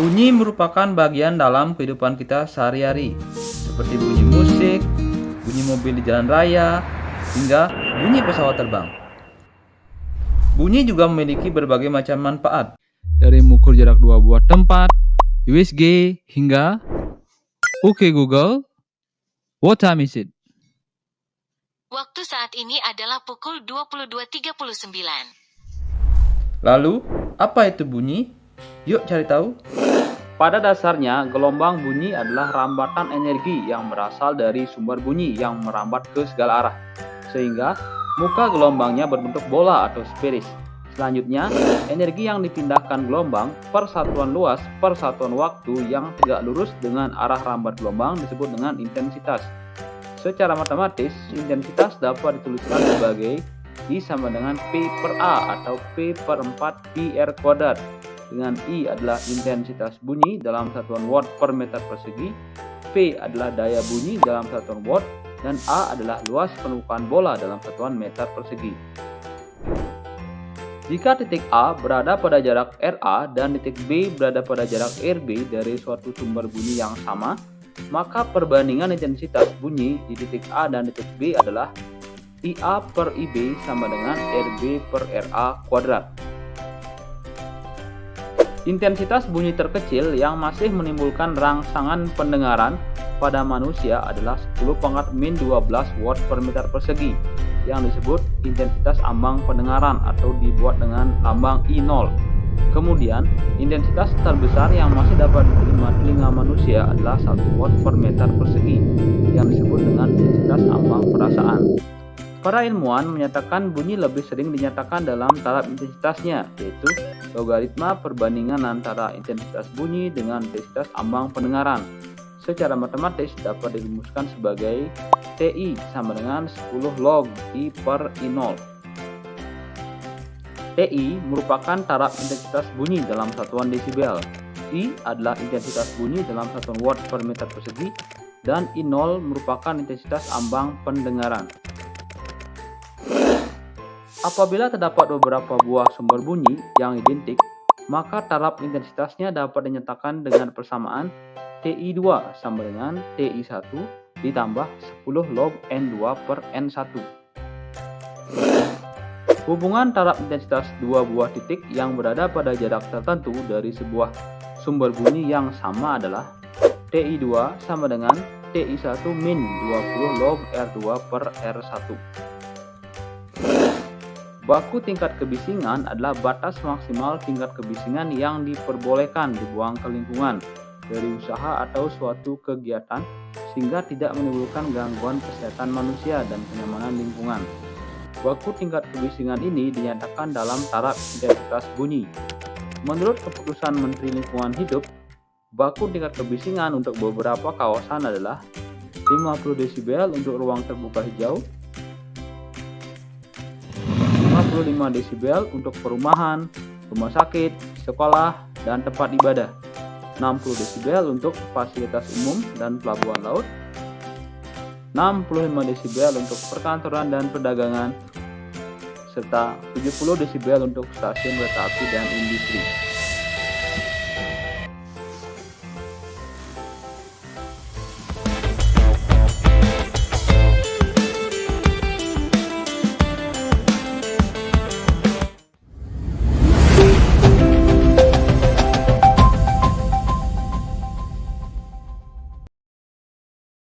Bunyi merupakan bagian dalam kehidupan kita sehari-hari, seperti bunyi musik, bunyi mobil di jalan raya, hingga bunyi pesawat terbang. Bunyi juga memiliki berbagai macam manfaat, dari mengukur jarak dua buah tempat, USG, hingga Oke Google, what time is it? Waktu saat ini adalah pukul 22.39. Lalu, apa itu bunyi? Yuk cari tahu. Pada dasarnya, gelombang bunyi adalah rambatan energi yang berasal dari sumber bunyi yang merambat ke segala arah, sehingga muka gelombangnya berbentuk bola atau spheris. Selanjutnya, energi yang dipindahkan gelombang per satuan luas per satuan waktu yang tegak lurus dengan arah rambat gelombang disebut dengan intensitas. Secara matematis, intensitas dapat dituliskan sebagai I sama dengan P per A atau P per 4 pi R kuadrat, dengan I adalah intensitas bunyi dalam satuan watt per meter persegi, P adalah daya bunyi dalam satuan watt, dan A adalah luas penukaran bola dalam satuan meter persegi. Jika titik A berada pada jarak RA dan titik B berada pada jarak RB dari suatu sumber bunyi yang sama, maka perbandingan intensitas bunyi di titik A dan titik B adalah IA per IB sama dengan RB per RA kuadrat. Intensitas bunyi terkecil yang masih menimbulkan rangsangan pendengaran pada manusia adalah 10⁻⁻12 watt per meter persegi, yang disebut intensitas ambang pendengaran atau dibuat dengan lambang I0. Kemudian, intensitas terbesar yang masih dapat diterima telinga manusia adalah 1 watt per meter persegi, yang disebut dengan intensitas ambang perasaan. Para ilmuwan menyatakan bunyi lebih sering dinyatakan dalam taraf intensitasnya, yaitu logaritma perbandingan antara intensitas bunyi dengan intensitas ambang pendengaran. Secara matematis dapat dirumuskan sebagai TI sama dengan 10 log I per I0. TI merupakan taraf intensitas bunyi dalam satuan desibel. I adalah intensitas bunyi dalam satuan watt per meter persegi, dan I0 merupakan intensitas ambang pendengaran. Apabila terdapat beberapa buah sumber bunyi yang identik, maka taraf intensitasnya dapat dinyatakan dengan persamaan TI2 sama dengan TI1 ditambah 10 log N2 per N1. Hubungan taraf intensitas dua buah titik yang berada pada jarak tertentu dari sebuah sumber bunyi yang sama adalah TI2 sama dengan TI1 min 20 log R2 per R1. Baku tingkat kebisingan adalah batas maksimal tingkat kebisingan yang diperbolehkan dibuang ke lingkungan dari usaha atau suatu kegiatan sehingga tidak menimbulkan gangguan kesehatan manusia dan kenyamanan lingkungan. Baku tingkat kebisingan ini dinyatakan dalam taraf intensitas bunyi. Menurut keputusan Menteri Lingkungan Hidup, baku tingkat kebisingan untuk beberapa kawasan adalah 50 desibel untuk ruang terbuka hijau, 55 desibel untuk perumahan, rumah sakit, sekolah, dan tempat ibadah, 60 desibel untuk fasilitas umum dan pelabuhan laut, 65 desibel untuk perkantoran dan perdagangan, serta 70 desibel untuk stasiun kereta api dan industri.